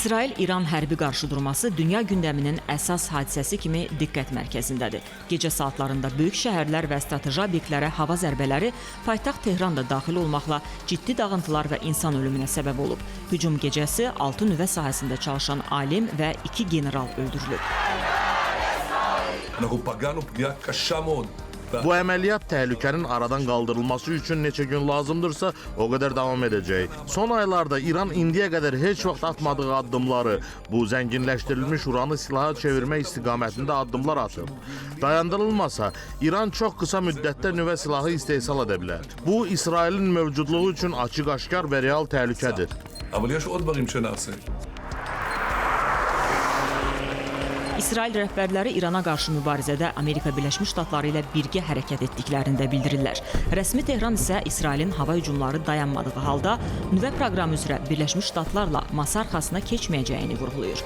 İsrail-İran hərbi qarşıdurması dünya gündəminin əsas hadisəsi kimi diqqət mərkəzindədir. Gecə saatlarında böyük şəhərlər və strateji obyektlərə hava zərbələri, paytaxt Tehran da daxil olmaqla ciddi dağıntılar və insan ölümünə səbəb olub. Hücum gecəsi 6 nüvə sahəsində çalışan alim və 2 general öldürülüb. Bu əməliyyat təhlükənin aradan qaldırılması üçün neçə gün lazımdırsa, o qədər davam edəcək. Son aylarda İran indiyə qədər heç vaxt atmadığı addımları, bu zənginləşdirilmiş uranı silaha çevirmək istiqamətində addımlar atıb. Dayandırılmasa, İran çox qısa müddətdə nüvə silahı istehsal edə bilər. Bu, İsrailin mövcudluğu üçün açıq-aşkar və real təhlükədir. İsrail rəhbərləri İrana qarşı mübarizədə Amerika Birləşmiş Ştatları ilə birgə hərəkət etdiklərini də bildirirlər. Rəsmi Tehran isə İsrailin hava hücumları dayanmadığı halda nüvə proqramı üzrə Birləşmiş Ştatlarla masa arxasına keçməyəcəyini vurğulayır.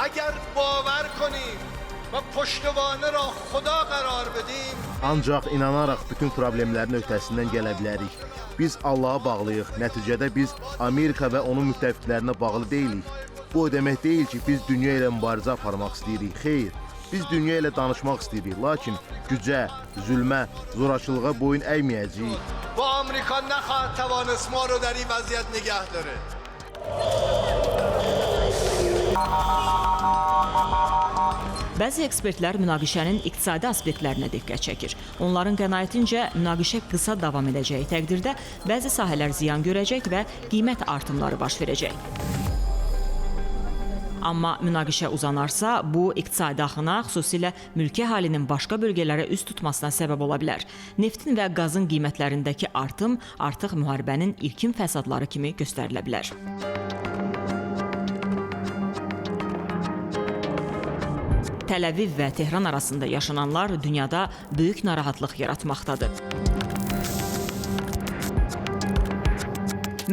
Əgər bavar konim və puştvanə ra xuda qərar bedim. Ancaq inanaraq bütün problemlərin öhdəsindən gələ bilərik. Biz Allaha bağlıyıq. Nəticədə biz Amerika və onun müttəfiqlərinə bağlı deyilik. Bu o demək deyil ki, biz dünya ilə mübarizə aparmaq istəyirik. Xeyr, biz dünya ilə danışmaq istəyirik. Lakin gücə, zülmə, zorakılığa boyun əyməyəcəyik. Bu Amerika nə xahat təvanəs ma ro dar in vəziyyət nigah dare. Bəzi ekspertlər münaqişənin iqtisadi aspektlərinə diqqət çəkir. Onların qənaətincə münaqişə qısa davam edəcəyi təqdirdə bəzi sahələr ziyan görəcək və qiymət artımları baş verəcək. Amma münaqişə uzanarsa, bu iqtisadi axına, xüsusilə mülki əhalinin başqa bölgələrə üst tutmasına səbəb ola bilər. Neftin və qazın qiymətlərindəki artım artıq müharibənin ilkin fəsadları kimi göstərilə bilər. Təl-Əviv və Tehran arasında yaşananlar dünyada böyük narahatlıq yaratmaqdadır.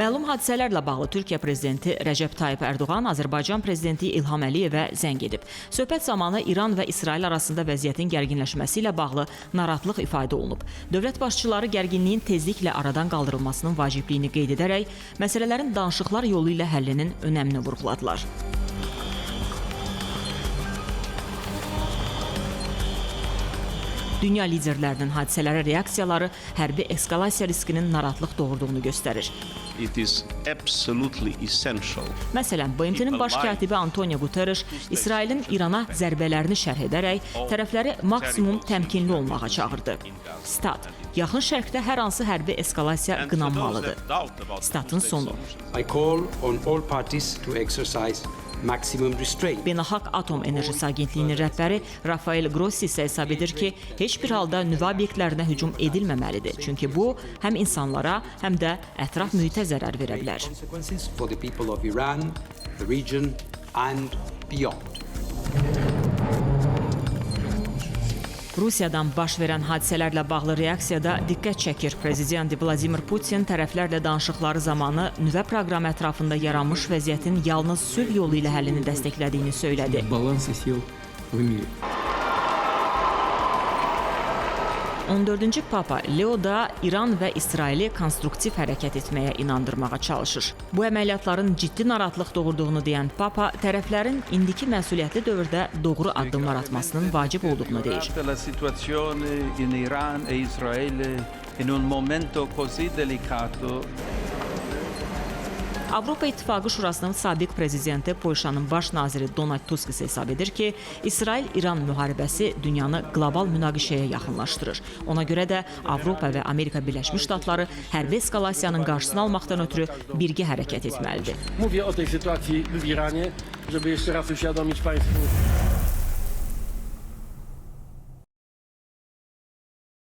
Məlum hadisələrlə bağlı Türkiyə prezidenti Rəcəb Tayyip Ərdoğan Azərbaycan prezidenti İlham Əliyevə zəng edib. Söhbət zamanı İran və İsrail arasında vəziyyətin gərginləşməsi ilə bağlı narahatlıq ifadə olunub. Dövlət başçıları gərginliyin tezliklə aradan qaldırılmasının vacibliyini qeyd edərək, məsələlərin danışıqlar yolu ilə həllinin önəmini vurğuladılar. Dünya liderlərinin hadisələrə reaksiyaları hərbi eskalasiya riskinin narahatlıq doğurduğunu göstərir. Məsələn, BMT-nin baş katibi Antonio Guterres İsrailin İrana zərbələrini şərh edərək tərəfləri maksimum təmkinli olmağa çağırdı. Stat: Yaxın Şərqdə hər hansı hərbi eskalasiya qınanmalıdır. Statın sonu. Beynəlxalq Atom Enerjisi Agentliyinin rəhbəri Rafael Grossi isə hesab edir ki, heç bir halda nüvə obyektlərinə hücum edilməməlidir. Çünki bu, həm insanlara, həm də ətraf mühitə zərər verə bilər. Rusiyadan baş verən hadisələrlə bağlı reaksiyada diqqət çəkir. Prezident Vladimir Putin tərəflərlə danışıqları zamanı nüvə proqramı ətrafında yaranmış vəziyyətin yalnız sülh yolu ilə həllini dəstəklədiyini söylədi. 14-cü Papa Leo da İran və İsraili konstruktiv hərəkət etməyə inandırmağa çalışır. Bu əməliyyatların ciddi narahatlıq doğurduğunu deyən Papa, tərəflərin indiki məsuliyyətli dövrdə doğru addımlar atmasının vacib olduğunu deyir. Avropa İttifaqı Şurasının sabiq prezidenti Polşanın baş naziri Donald Tusk isə hesab edir ki, İsrail-İran müharibəsi dünyanı qlobal münaqişəyə yaxınlaşdırır. Ona görə də Avropa və Amerika Birləşmiş Ştatları hərbi eskalasiyanın qarşısını almaqdan ötürü birgə hərəkət etməlidir. Mówię o tej sytuacji w Iranie, żeby jeszcze raz uświadomić Państwu.